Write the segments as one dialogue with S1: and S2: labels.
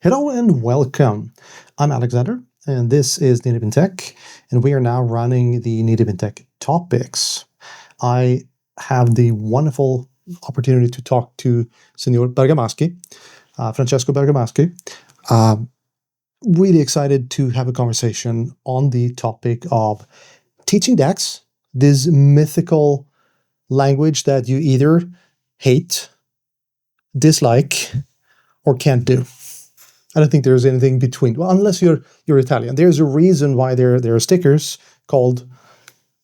S1: Hello and welcome. I'm Alexander, and this is Native in Tech, and we are now running the Native in Tech topics. I have the wonderful opportunity to talk to Senor Bergamaschi, Francesco Bergamaschi. Really excited to have a conversation on the topic of teaching DAX, this mythical language that you either hate, dislike, or can't do. I don't think there's anything between. Well, unless you're Italian. There's a reason why there are stickers called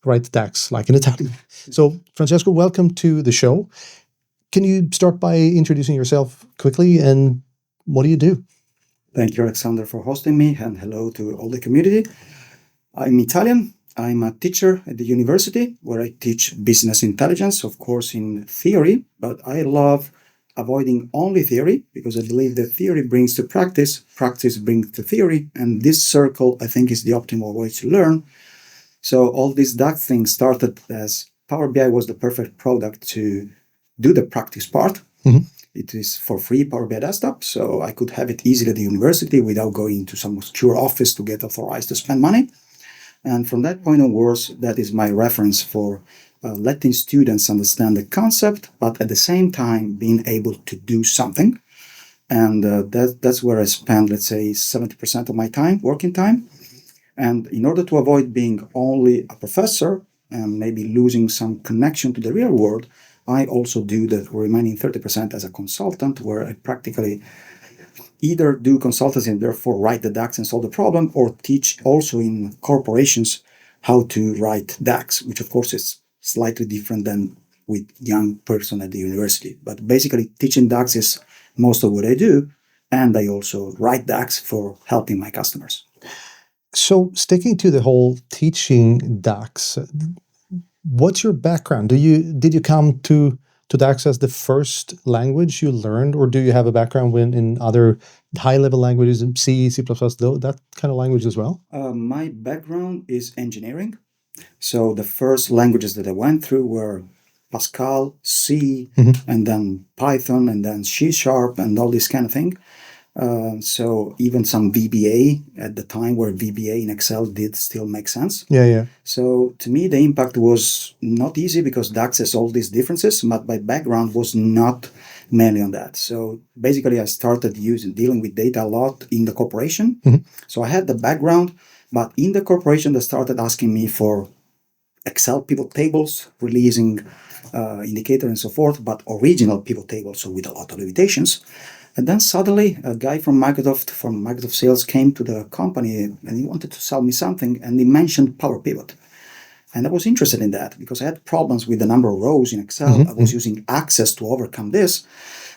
S1: "Write DAX" like in Italian. So, Francesco, welcome to the show. Can you start by introducing yourself quickly and what do you do?
S2: Thank you, Alexander, for hosting me, and hello to all the community. I'm Italian. I'm a teacher at the university where I teach business intelligence, of course, in theory, but I love avoiding only theory because I believe that theory brings to practice, practice brings to theory, and this circle, I think, is the optimal way to learn. So all this DAX thing started as Power BI was the perfect product to do the practice part.
S1: Mhm.
S2: It is for free, Power BI Desktop, so I could have it easily at the university without going to some obscure office to get authorized to spend money. And from that point onwards, that is my reference for letting students understand the concept, but at the same time being able to do something. And that's where I spend, let's say, 70% of my time, working time. And in order to avoid being only a professor and maybe losing some connection to the real world, I also do the remaining 30% as a consultant, where I practically either do consultancy and therefore write the DAX and solve the problem, or teach also in corporations how to write DAX, which of course is slightly different than with young person at the university. But basically teaching DAX is most of what I do. And I also write DAX for helping my customers.
S1: So, sticking to the whole teaching DAX, what's your background? Did you come to DAX as the first language you learned, or do you have a background in other high-level languages, C, C++, that kind of language as well?
S2: My background is engineering. So the first languages that I went through were Pascal, C, and then Python, and then C# and all this kind of thing. So even some VBA at the time, where VBA in Excel did still make sense.
S1: Yeah.
S2: So to me, the impact was not easy because DAX has all these differences, but my background was not mainly on that. So basically, I started dealing with data a lot in the corporation. So I had the background, but in the corporation, they started asking me for Excel pivot tables, releasing indicator and so forth, but original pivot tables, so with a lot of limitations. And then suddenly a guy from Microsoft sales came to the company and he wanted to sell me something, and he mentioned Power Pivot. And I was interested in that because I had problems with the number of rows in Excel. I was using Access to overcome this,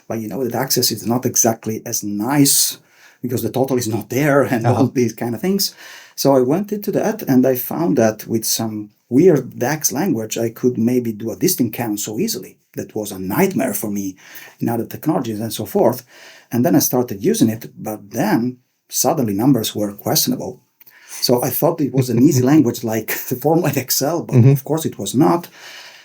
S2: but you know that Access is not exactly as nice because the total is not there and all these kind of things. So I went into that and I found that with some weird DAX language, I could maybe do a distinct count so easily. That was a nightmare for me in other technologies and so forth. And then I started using it, but then suddenly numbers were questionable. So I thought it was an easy language like the format Excel, but of course it was not.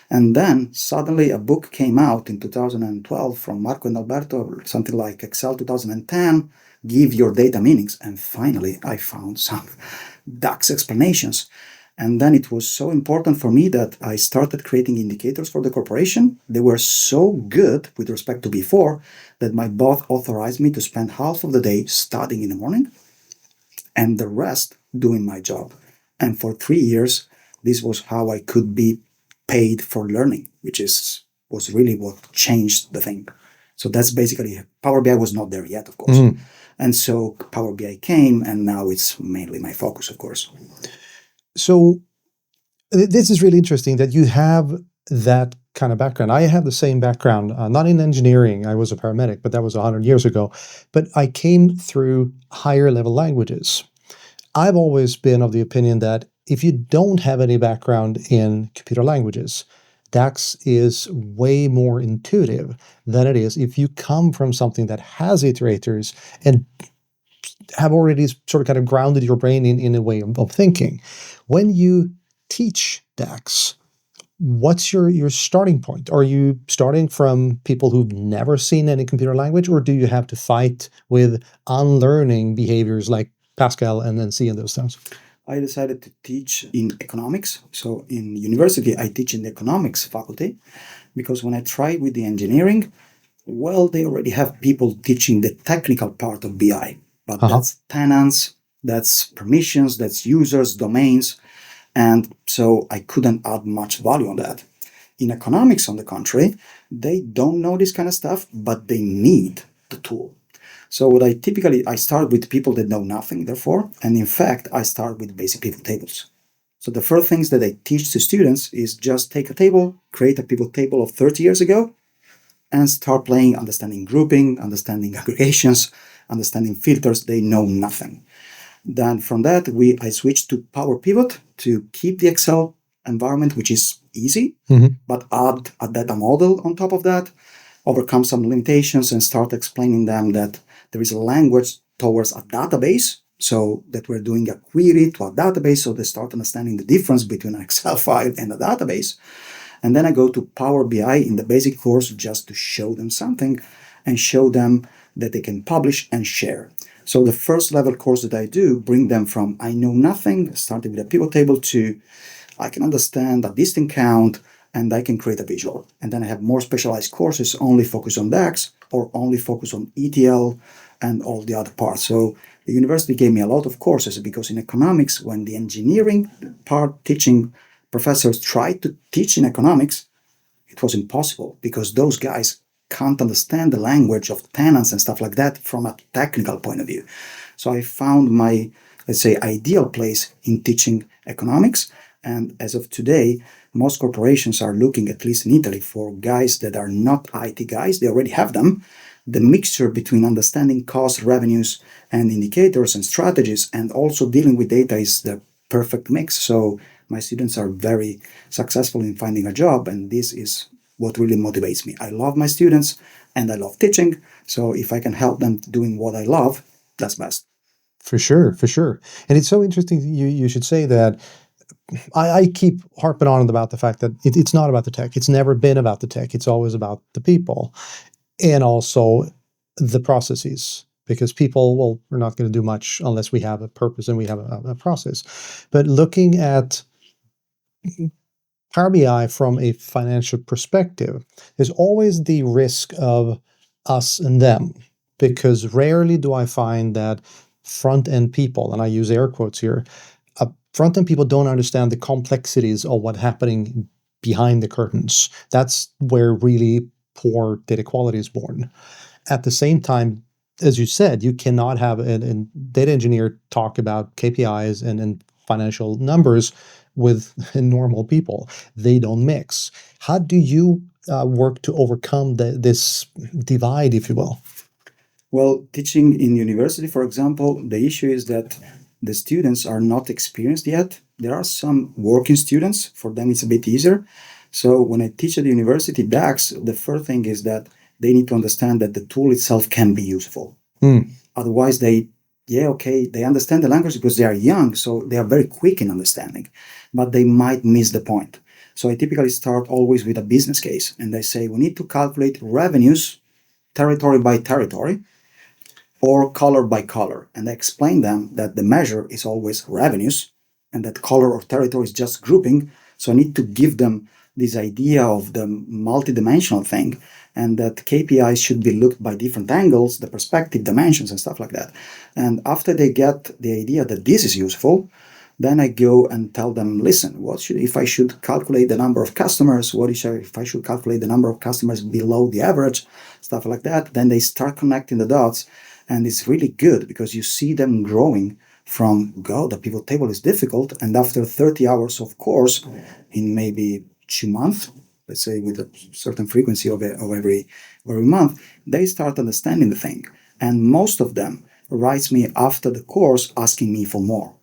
S2: And then suddenly a book came out in 2012 from Marco and Alberto, something like Excel 2010, Give Your Data Meanings. And finally I found some DAX explanations. And then it was so important for me that I started creating indicators for the corporation. They were so good with respect to before that my boss authorized me to spend half of the day studying in the morning and the rest doing my job. And for 3 years, this was how I could be paid for learning, which was really what changed the thing. So that's basically, Power BI was not there yet, of course. And so Power BI came, and now it's mainly my focus, of course.
S1: So this is really interesting that you have that kind of background. I have the same background, not in engineering. I was a paramedic, but that was 100 years ago. But I came through higher level languages. I've always been of the opinion that if you don't have any background in computer languages, DAX is way more intuitive than it is if you come from something that has iterators and have already sort of kind of grounded your brain in a way of thinking. When you teach DAX, what's your starting point? Are you starting from people who've never seen any computer language, or do you have to fight with unlearning behaviors like Pascal and then C and those things?
S2: I decided to teach in economics. So in university, I teach in the economics faculty because when I tried with the engineering, well, they already have people teaching the technical part of BI, but that's tenants, that's permissions, that's users, domains. And so I couldn't add much value on that. In economics, on the contrary, they don't know this kind of stuff, but they need the tool. So what I start with people that know nothing, therefore, and in fact, I start with basic pivot tables. So the first things that I teach to students is just take a table, create a pivot table of 30 years ago, and start playing, understanding grouping, understanding aggregations, understanding filters. They know nothing. Then from that, I switched to Power Pivot to keep the Excel environment, which is easy, but add a data model on top of that, overcome some limitations, and start explaining them that there is a language towards a database, so that we're doing a query to a database, so they start understanding the difference between an Excel file and a database. And then I go to Power BI in the basic course just to show them something and show them that they can publish and share. So the first level course that I do bring them from I know nothing, starting with a pivot table, to I can understand a distinct count and I can create a visual. And then I have more specialized courses only focus on DAX or only focus on ETL and all the other parts. So the university gave me a lot of courses because in economics, when the engineering part teaching professors tried to teach in economics, it was impossible because those guys can't understand the language of tenants and stuff like that from a technical point of view. So I found my, let's say, ideal place in teaching economics. And as of today, most corporations are looking, at least in Italy, for guys that are not IT guys. They already have them. The mixture between understanding costs, revenues, and indicators and strategies, and also dealing with data is the perfect mix. So my students are very successful in finding a job, and this is what really motivates me. I love my students and I love teaching. So if I can help them doing what I love, that's best.
S1: For sure, for sure. And it's so interesting you should say that. I keep harping on about the fact that it's not about the tech. It's never been about the tech. It's always about the people and also the processes. Because people, well, we're not going to do much unless we have a purpose and we have a process. But looking at Power BI from a financial perspective, there's always the risk of us and them, because rarely do I find that front-end people, and I use air quotes here, front-end people don't understand the complexities of what's happening behind the curtains. That's where really poor data quality is born. At the same time, as you said, you cannot have a data engineer talk about KPIs and financial numbers with normal people. They don't mix. How do you work to overcome this divide, if you will?
S2: Well, teaching in university, for example, the issue is that the students are not experienced yet. There are some working students, for them it's a bit easier. So when I teach at the university DAX, the first thing is that they need to understand that the tool itself can be useful. Otherwise, they understand the language because they are young, so they are very quick in understanding, but they might miss the point. So I typically start always with a business case, and I say we need to calculate revenues territory by territory or color by color. And I explain them that the measure is always revenues and that color or territory is just grouping. So I need to give them this idea of the multidimensional thing and that KPIs should be looked by different angles, the perspective, dimensions, and stuff like that. And after they get the idea that this is useful, then I go and tell them, listen, if I should calculate the number of customers, if I should calculate the number of customers below the average, stuff like that. Then they start connecting the dots. And it's really good because you see them growing from, God, the pivot table is difficult. And after 30 hours of course, in maybe 2 months, let's say with a certain frequency of every month, they start understanding the thing. And most of them writes me after the course asking me for more.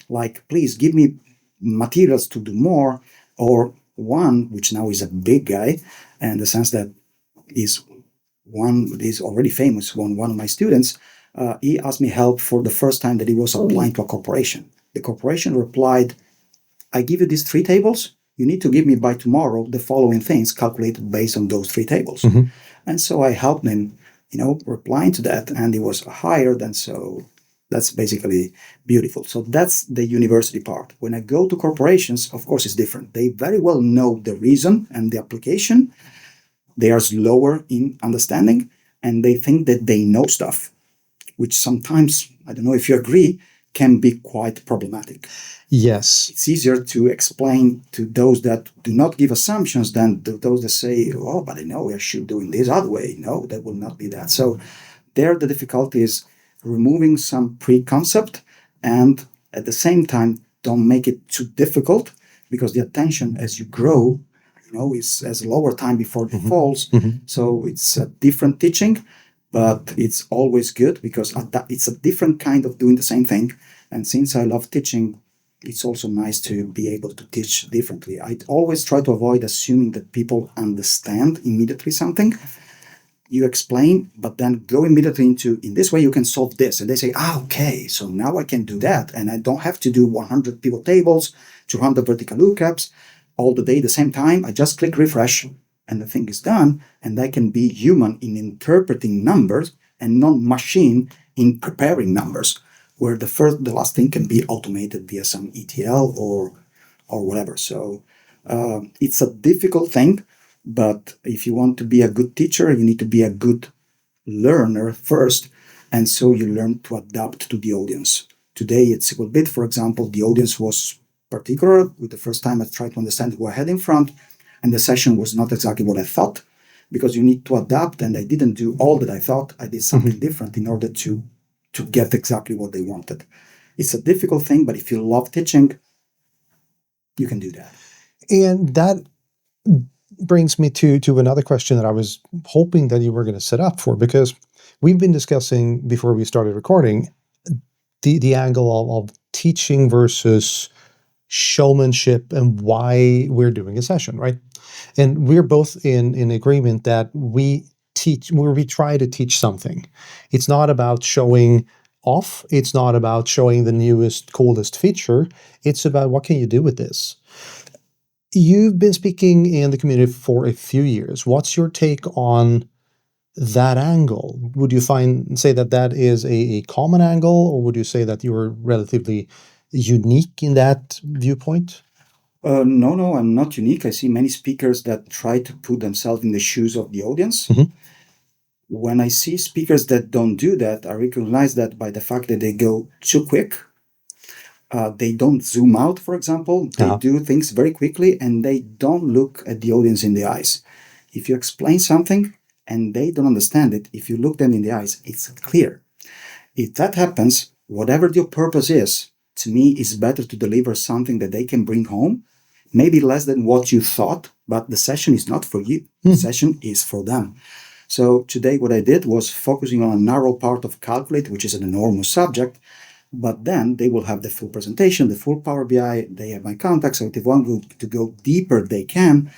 S2: Like, please give me materials to do more. Or one, which now is a big guy, in the sense that is already famous, one of my students, he asked me help for the first time that he was applying to a corporation. The corporation replied, I give you these 3 tables, you need to give me by tomorrow the following things calculated based on those three tables. And so I helped him, replying to that, and it was higher than so. That's basically beautiful. So that's the university part. When I go to corporations, of course, it's different. They very well know the reason and the application. They are slower in understanding, and they think that they know stuff, which sometimes, I don't know if you agree, can be quite problematic.
S1: Yes.
S2: It's easier to explain to those that do not give assumptions than those that say, oh, but I know I should do it this other way. No, that will not be that. So there the difficulty is removing some preconcept and at the same time don't make it too difficult, because the attention as you grow, is as lower time before it falls. So it's a different teaching, but it's always good because it's a different kind of doing the same thing. And since I love teaching, it's also nice to be able to teach differently. I always try to avoid assuming that people understand immediately something. You explain, but then go immediately into, in this way you can solve this. And they say, okay, so now I can do that. And I don't have to do 100 pivot tables, 200 vertical lookups all the day at the same time. I just click refresh and the thing is done. And I can be human in interpreting numbers and not machine in preparing numbers, where the last thing can be automated via some ETL or whatever. So it's a difficult thing. But if you want to be a good teacher, you need to be a good learner first. And so you learn to adapt to the audience. Today at SQL for example, the audience was particular. With the first time I tried to understand who I had in front, and the session was not exactly what I thought, because you need to adapt. And I didn't do all that I thought. I did something different in order to get exactly what they wanted. It's a difficult thing, but if you love teaching, you can do that.
S1: And that brings me to another question that I was hoping that you were going to set up for, because we've been discussing before we started recording the angle of teaching versus showmanship and why we're doing a session, right? And we're both in agreement that we try to teach something. It's not about showing off. It's not about showing the newest, coolest feature. It's about what can you do with this? You've been speaking in the community for a few years. What's your take on that angle? Would you say that is a common angle, or would you say that you're relatively unique in that viewpoint?
S2: No, I'm not unique. I see many speakers that try to put themselves in the shoes of the audience. When I see speakers that don't do that, I recognize that by the fact that they go too quick. They don't zoom out, for example. They do things very quickly, and they don't look at the audience in the eyes. If you explain something and they don't understand it, if you look them in the eyes, it's clear. If that happens, whatever your purpose is, to me, it's better to deliver something that they can bring home, maybe less than what you thought, but the session is not for you. The session is for them. So today what I did was focusing on a narrow part of Calculate, which is an enormous subject, but then they will have the full presentation, the full Power BI, they have my contacts, so if they want to go deeper, they can.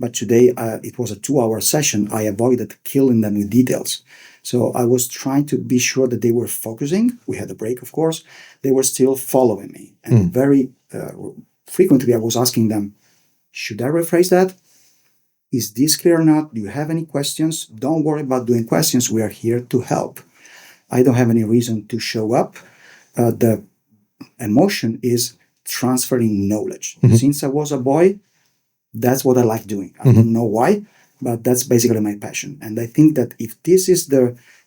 S2: But today it was a 2-hour session. I avoided killing them with details. So I was trying to be sure that they were focusing. We had a break, of course. They were still following me. And very frequently I was asking them, should I rephrase that? Is this clear or not? Do you have any questions? Don't worry about doing questions. We are here to help. I don't have any reason to show up. The emotion is transferring knowledge. Since I was a boy, that's what I like doing. I don't know why, but that's basically my passion. And I think that if this is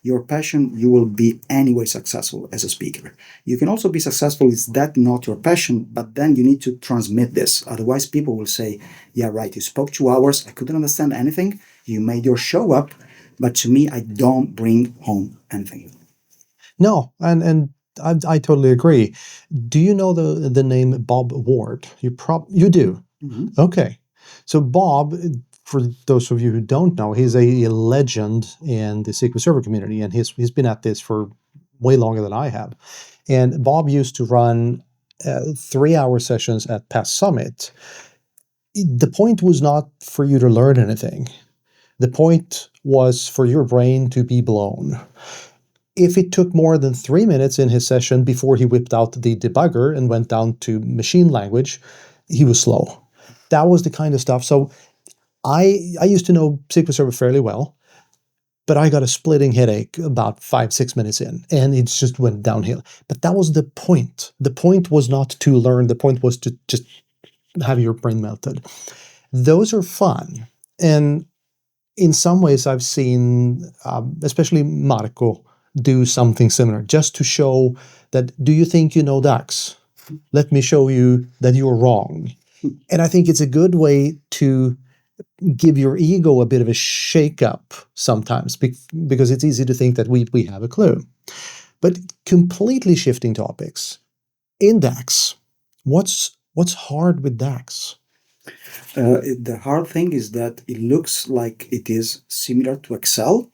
S2: your passion, you will be anyway successful as a speaker. You can also be successful if that's not your passion, but then you need to transmit this. Otherwise, people will say, yeah, right, you spoke 2 hours, I couldn't understand anything, you made your show up, but to me, I don't bring home anything.
S1: No, and I totally agree. Do you know the name Bob Ward? You do. Okay. So Bob, for those of you who don't know, he's a legend in the SQL Server community, and he's been at this for way longer than I have. And Bob used to run 3-hour sessions at Past Summit. The point was not for you to learn anything. The point was for your brain to be blown. If it took more than 3 minutes in his session before he whipped out the debugger and went down to machine language, he was slow. that was the kind of stuff. So I used to know SQL Server fairly well, but I got a splitting headache about 5-6 minutes in, and it just went downhill. But that was the point. The point was not to learn. The point was to just have your brain melted. Those are fun, and in some ways, I've seen, especially Marco, do something similar, just to show that, do you think you know DAX? Let me show you that you're wrong. And I think it's a good way to give your ego a bit of a shake-up sometimes, because it's easy to think that we have a clue. But completely shifting topics, in DAX, what's hard with DAX?
S2: The hard thing is that it looks like it is similar to Excel.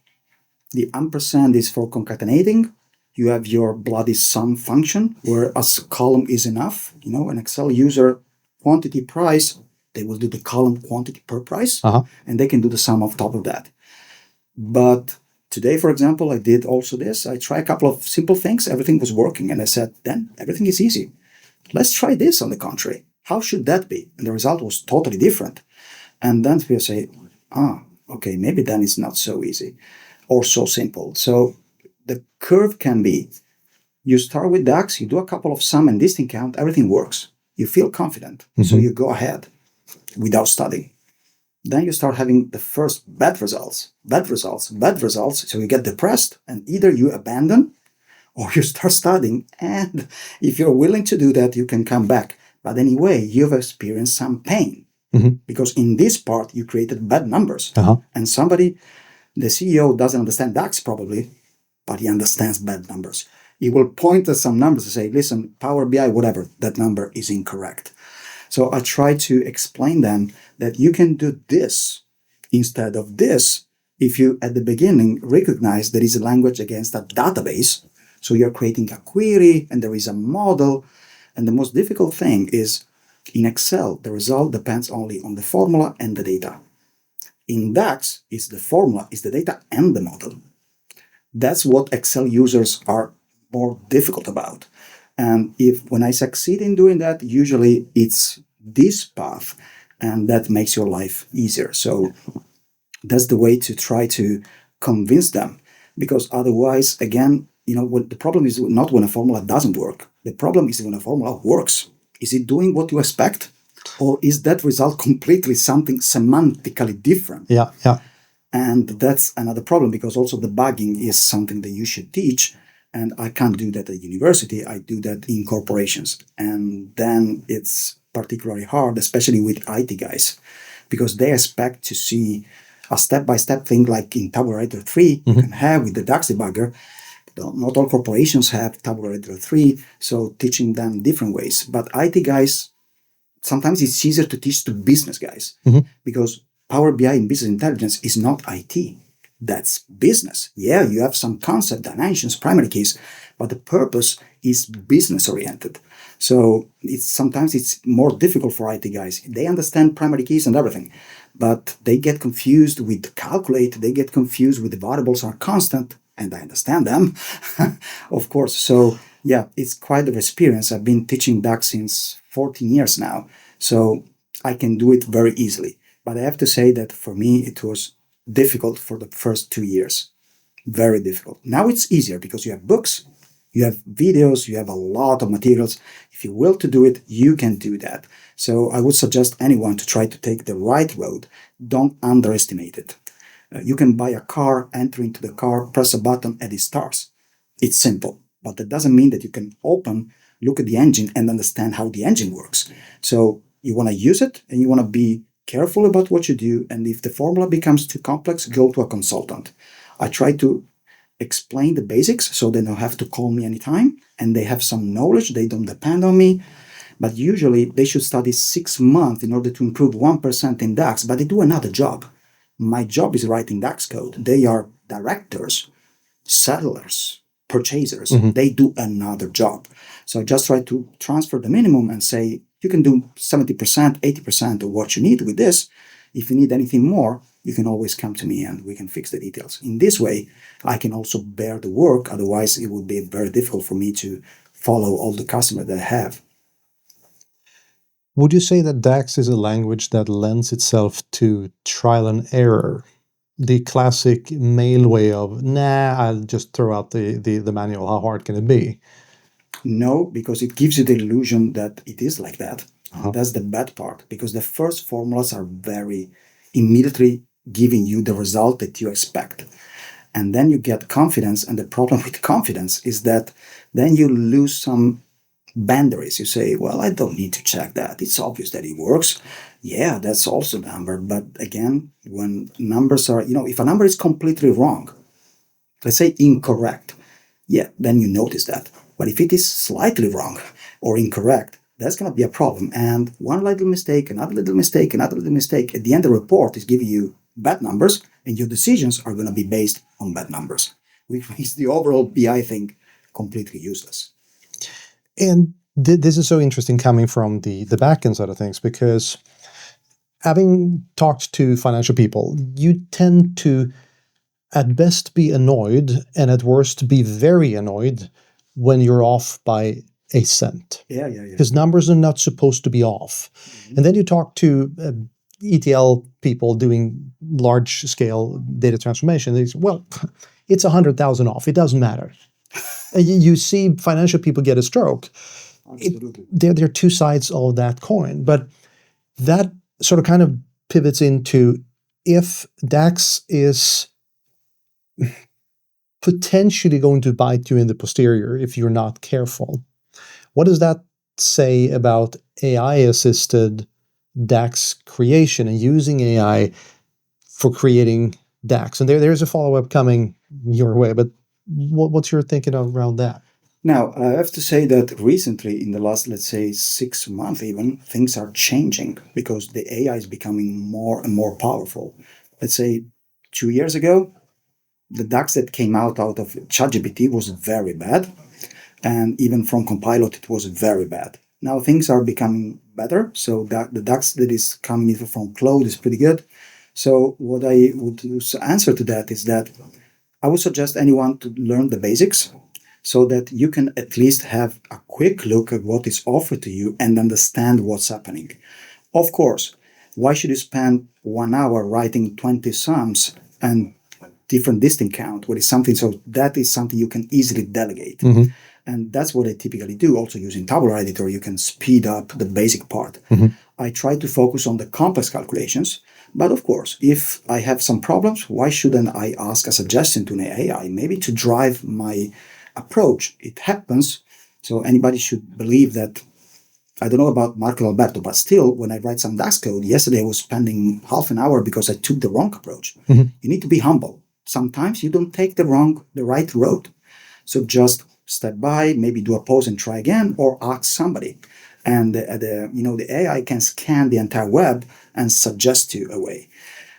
S2: The ampersand is for concatenating. You have your bloody sum function, where a column is enough. An Excel user quantity price, they will do the column quantity per price, and they can do the sum on top of that. But today, for example, I did also this. I tried a couple of simple things. Everything was working. And I said, then everything is easy. Let's try this on the contrary. How should that be? And the result was totally different. And then people say, okay, maybe then it's not so easy or so simple. So the curve can be, you start with DAX, you do a couple of sum and distinct count, everything works. You feel confident. So you go ahead without studying. Then you start having the first bad results. So you get depressed, and either you abandon or you start studying. And if you're willing to do that, you can come back. But anyway, you've experienced some pain because in this part, you created bad numbers. And somebody, the CEO, doesn't understand DAX probably, but he understands bad numbers. He will point at some numbers and say, listen, Power BI, whatever, that number is incorrect. So I try to explain them that you can do this instead of this if you, at the beginning, recognize there is a language against a database. So you're creating a query and there is a model. And the most difficult thing is in Excel, the result depends only on the formula and the data. In DAX, it's the formula, it's the data and the model. That's what Excel users are more difficult about. And when I succeed in doing that, usually it's this path, and that makes your life easier. So that's the way to try to convince them, because otherwise, again, the problem is not when a formula doesn't work. The problem is when a formula works. Is it doing what you expect, or is that result completely something semantically different?
S1: Yeah.
S2: And that's another problem, because also debugging is something that you should teach. And I can't do that at university. I do that in corporations. And then it's particularly hard, especially with IT guys, because they expect to see a step-by-step thing like in Tabulator 3 you can have with the DAX debugger. Not all corporations have Tabulator 3, so teaching them different ways. But IT guys, sometimes it's easier to teach to business guys, because Power BI in business intelligence is not IT. That's business. Yeah, you have some concept, dimensions, primary keys, but the purpose is business oriented. So sometimes it's more difficult for IT guys. They understand primary keys and everything, but they get confused with calculate. They get confused with the variables are constant, and I understand them, of course. So yeah, it's quite an experience. I've been teaching DAX since 14 years now, so I can do it very easily. But I have to say that for me, it was difficult for the first 2 years. Very difficult. Now it's easier because you have books, you have videos, you have a lot of materials. If you will to do it, you can do that. So I would suggest anyone to try to take the right road. Don't underestimate it. You can buy a car, enter into the car, press a button, and it starts. It's simple, but that doesn't mean that you can look at the engine and understand how the engine works. So you want to use it, and you want to be careful about what you do. And if the formula becomes too complex, go to a consultant. I try to explain the basics so they don't have to call me anytime, and they have some knowledge. They don't depend on me. But usually they should study 6 months in order to improve 1% in DAX, but they do another job. My job is writing DAX code. They are directors, settlers, purchasers. They do another job. So I just try to transfer the minimum and say, you can do 70%, 80% of what you need with this. If you need anything more, you can always come to me and we can fix the details. In this way, I can also bear the work. Otherwise, it would be very difficult for me to follow all the customers that I have.
S1: Would you say that DAX is a language that lends itself to trial and error? The classic male way of, nah, I'll just throw out the manual. How hard can it be?
S2: No, because it gives you the illusion that it is like that.
S1: Uh-huh.
S2: That's the bad part, because the first formulas are very immediately giving you the result that you expect. And then you get confidence. And the problem with confidence is that then you lose some boundaries. You say, well, I don't need to check that. It's obvious that it works. Yeah, that's also a number. But again, when numbers are, if a number is completely wrong, let's say incorrect, yeah, then you notice that. But if it is slightly wrong or incorrect, that's going to be a problem. And one little mistake, another little mistake, another little mistake, at the end, the report is giving you bad numbers, and your decisions are going to be based on bad numbers, which makes the overall BI thing completely useless.
S1: And this is so interesting coming from the back-end side of things, because having talked to financial people, you tend to, at best, be annoyed, and at worst, be very annoyed when you're off by a cent.
S2: Yeah.
S1: Because numbers are not supposed to be off.
S2: Mm-hmm.
S1: And then you talk to ETL people doing large-scale data transformation. They say, well, it's 100,000 off. It doesn't matter. And you see financial people get a stroke.
S2: Absolutely.
S1: There are two sides of that coin. But that sort of kind of pivots into, if DAX is potentially going to bite you in the posterior if you're not careful, what does that say about AI-assisted DAX creation and using AI for creating DAX? And there's a follow-up coming your way, but what's your thinking around that?
S2: Now, I have to say that recently, in the last, let's say, 6 months even, things are changing because the AI is becoming more and more powerful. Let's say 2 years ago, the DAX that came out of ChatGPT was very bad. And even from Copilot, it was very bad. Now things are becoming better. So that the DAX that is coming from Claude is pretty good. So what I would answer to that is that I would suggest anyone to learn the basics, so that you can at least have a quick look at what is offered to you and understand what's happening. Of course, why should you spend 1 hour writing 20 sums and different distinct count? What is something, so that is something you can easily delegate.
S1: Mm-hmm.
S2: And that's what I typically do. Also using Tabular Editor, you can speed up the basic part.
S1: Mm-hmm.
S2: I try to focus on the complex calculations. But of course, if I have some problems, why shouldn't I ask a suggestion to an AI, maybe to drive my approach? It happens. So anybody should believe that. I don't know about Marco Alberto, but still, when I write some DAX code, yesterday I was spending half an hour because I took the wrong approach.
S1: Mm-hmm.
S2: You need to be humble. Sometimes you don't take the right road. So just step by, maybe do a pause and try again, or ask somebody. And the AI can scan the entire web and suggest you a way.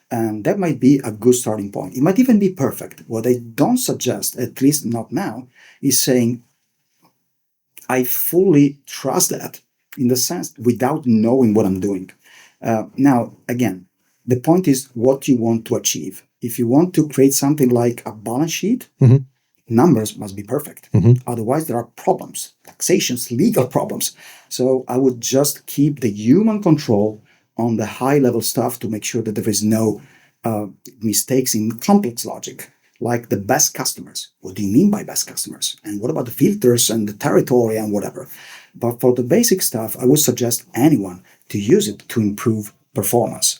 S2: And that might be a good starting point. It might even be perfect. What I don't suggest, at least not now, is saying, I fully trust that, in the sense, without knowing what I'm doing. Now, again, the point is what you want to achieve. If you want to create something like a balance sheet,
S1: Mm-hmm.
S2: numbers must be perfect.
S1: Mm-hmm.
S2: Otherwise, there are problems, taxations, legal problems. So I would just keep the human control on the high-level stuff to make sure that there is no mistakes in complex logic, like the best customers. What do you mean by best customers? And what about the filters and the territory and whatever? But for the basic stuff, I would suggest anyone to use it to improve performance.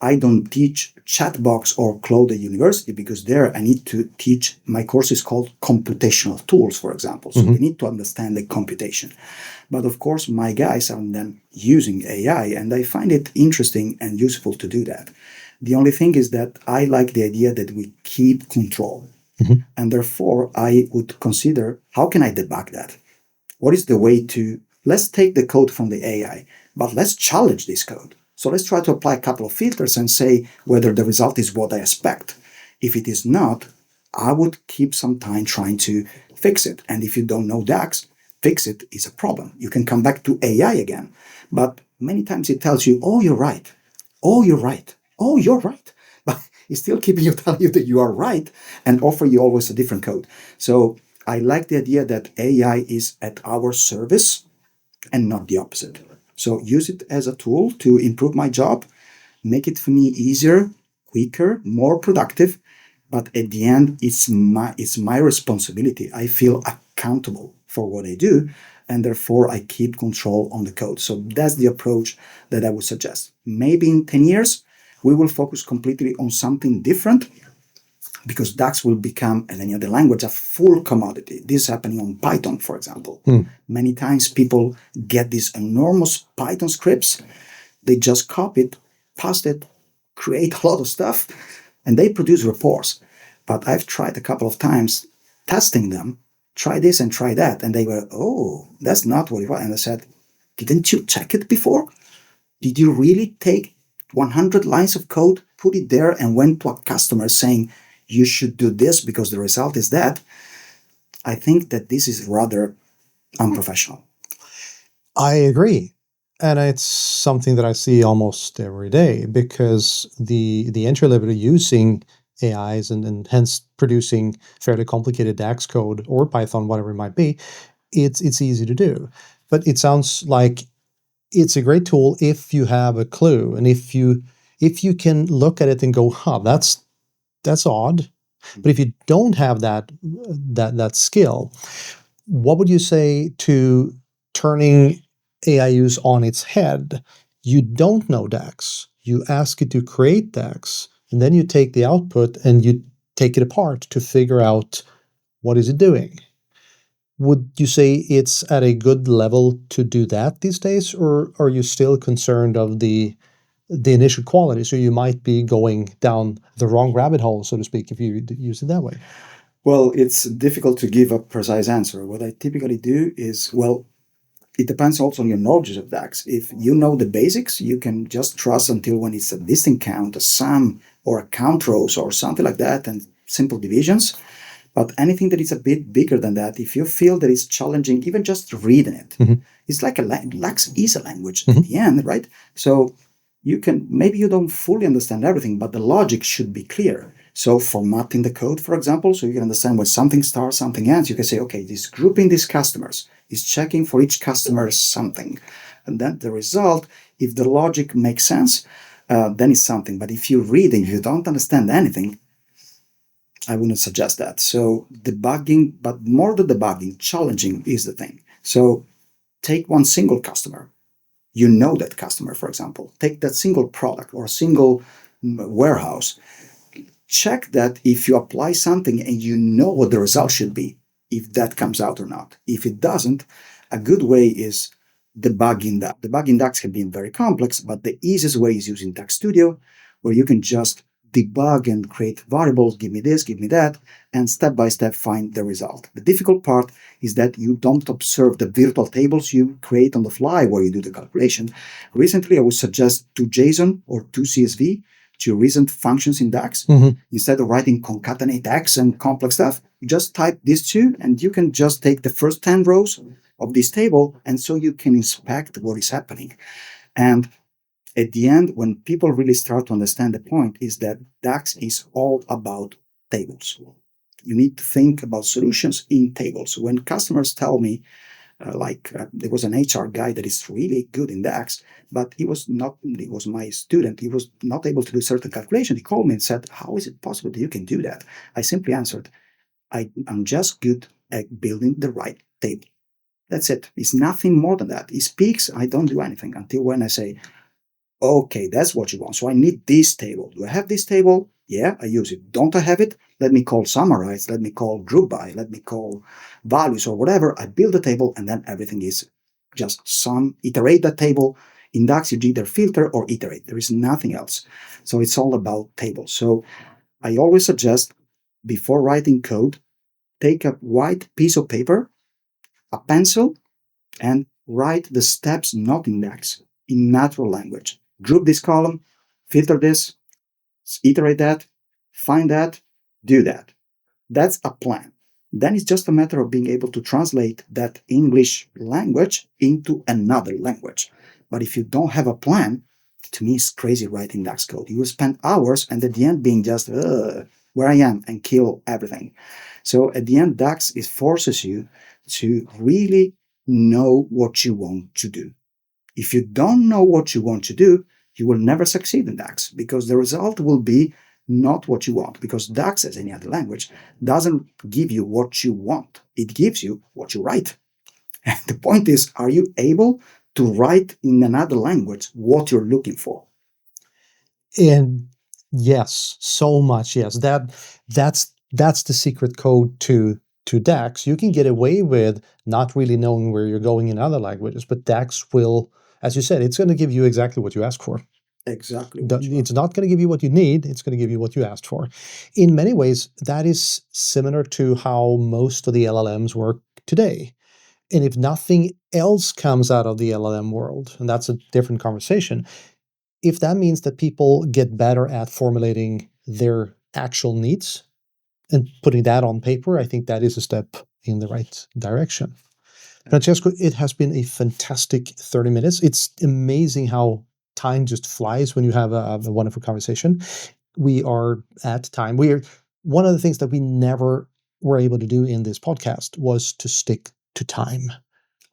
S2: I don't teach Chatbox or Claude at university, because there I need to teach, my course is called computational tools, for example. So
S1: Mm-hmm.
S2: they need to understand the computation. But of course, my guys are then using AI, and I find it interesting and useful to do that. The only thing is that I like the idea that we keep control.
S1: Mm-hmm.
S2: And therefore, I would consider, how can I debug that? What is the way to, let's take the code from the AI, but let's challenge this code. So let's try to apply a couple of filters and say whether the result is what I expect. If it is not, I would keep some time trying to fix it. And if you don't know DAX, fix it is a problem. You can come back to AI again. But many times it tells you, oh, you're right. Oh, you're right. Oh, you're right. But it's still keeping you, telling you that you are right, and offer you always a different code. So I like the idea that AI is at our service and not the opposite. So use it as a tool to improve my job, make it for me easier, quicker, more productive. But at the end, it's my responsibility. I feel accountable for what I do, and therefore I keep control on the code. So that's the approach that I would suggest. Maybe in 10 years, we will focus completely on something different because DAX will become, and any other language, a full commodity. This is happening on Python, for example. Many times people get these enormous Python scripts, they just copy it, paste it, create a lot of stuff, and they produce reports. But I've tried a couple of times testing them, try this and try that, and they were, oh, that's not what it was. And I said, didn't you check it before? Did you really take 100 lines of code, put it there, and went to a customer saying, you should do this because the result is that? I think that this is rather unprofessional.
S1: I agree. And it's something that I see almost every day because the entry level to using AIs and hence producing fairly complicated DAX code or Python, whatever it might be, it's easy to do. But it sounds like it's a great tool if you have a clue and if you can look at it and go, huh, that's odd. But if you don't have that skill, what would you say to turning AI use on its head? You don't know DAX. You ask it to create DAX, and then you take the output and you take it apart to figure out what is it doing. Would you say it's at a good level to do that these days, or are you still concerned of the initial quality? So you might be going down the wrong rabbit hole, so to speak, if you use it that way.
S2: Well, it's difficult to give a precise answer. What I typically do is, well, it depends also on your knowledge of DAX. If you know the basics, you can just trust until when it's a distinct count, a sum, or a count rows, or something like that, and simple divisions. But anything that is a bit bigger than that, if you feel that it's challenging, even just reading it, it's like DAX is a language at the end, right? So you can, maybe you don't fully understand everything, but the logic should be clear. So formatting the code, for example, so you can understand when something starts, something ends, you can say, okay, this grouping these customers is checking for each customer something. And then the result, if the logic makes sense, then it's something. But if you read and you don't understand anything, I wouldn't suggest that. So debugging, but more than debugging, challenging is the thing. So take one single customer. You know that customer, for example. Take that single product or single warehouse. Check that if you apply something and you know what the result should be, if that comes out or not. If it doesn't, a good way is debugging that. Debugging DAX can be very complex, but the easiest way is using DAX Studio, where you can just debug and create variables, give me this, give me that, and step by step find the result. The difficult part is that you don't observe the virtual tables you create on the fly where you do the calculation. Recently, I would suggest to JSON or to CSV to recent functions in DAX. Instead of writing concatenate DAX and complex stuff, you just type these two and you can just take the first 10 rows of this table, and so you can inspect what is happening. And at the end, when people really start to understand the point, is that DAX is all about tables. You need to think about solutions in tables. When customers tell me, there was an HR guy that is really good in DAX, but he was my student, he was not able to do certain calculation. He called me and said, how is it possible that you can do that? I simply answered, I'm just good at building the right table. That's it. It's nothing more than that. He speaks, I don't do anything until when I say, okay, that's what you want. So I need this table. Do I have this table? Yeah, I use it. Don't I have it? Let me call summarize, let me call group by, let me call values or whatever. I build a table and then everything is just sum, iterate that table. In DAX, you either filter or iterate. There is nothing else. So it's all about tables. So I always suggest before writing code, take a white piece of paper, a pencil, and write the steps not in DAX, in natural language. Group this column, filter this, iterate that, find that, do that. That's a plan. Then it's just a matter of being able to translate that English language into another language. But if you don't have a plan, to me, it's crazy writing DAX code. You will spend hours and at the end being just, where I am, and kill everything. So at the end, DAX forces you to really know what you want to do. If you don't know what you want to do, you will never succeed in DAX because the result will be not what you want. Because DAX, as any other language, doesn't give you what you want, it gives you what you write. And the point is, are you able to write in another language what you're looking for?
S1: And yes, so much. Yes, that's the secret code to DAX. You can get away with not really knowing where you're going in other languages, but DAX will, as you said, it's going to give you exactly what you ask for.
S2: Exactly.
S1: It's not going to give you what you need. It's going to give you what you asked for. In many ways, that is similar to how most of the LLMs work today. And if nothing else comes out of the LLM world, and that's a different conversation, if that means that people get better at formulating their actual needs and putting that on paper, I think that is a step in the right direction. Francesco, it has been a fantastic 30 minutes. It's amazing how time just flies when you have a wonderful conversation. We are at time. One of the things that we never were able to do in this podcast was to stick to time.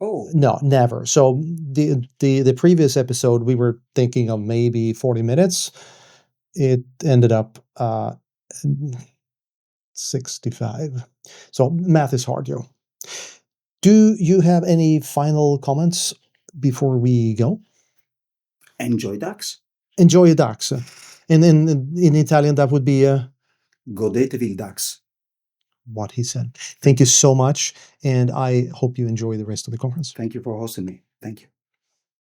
S2: Oh,
S1: No, never. So the previous episode, we were thinking of maybe 40 minutes. It ended up 65. So math is hard, yo. Do you have any final comments before we go?
S2: enjoy DAX.
S1: Enjoy DAX. And in Italian, that would be
S2: Godetevi il DAX.
S1: what he said. Thank you so much. And I hope you enjoy the rest of the conference.
S2: Thank you for hosting me. Thank you.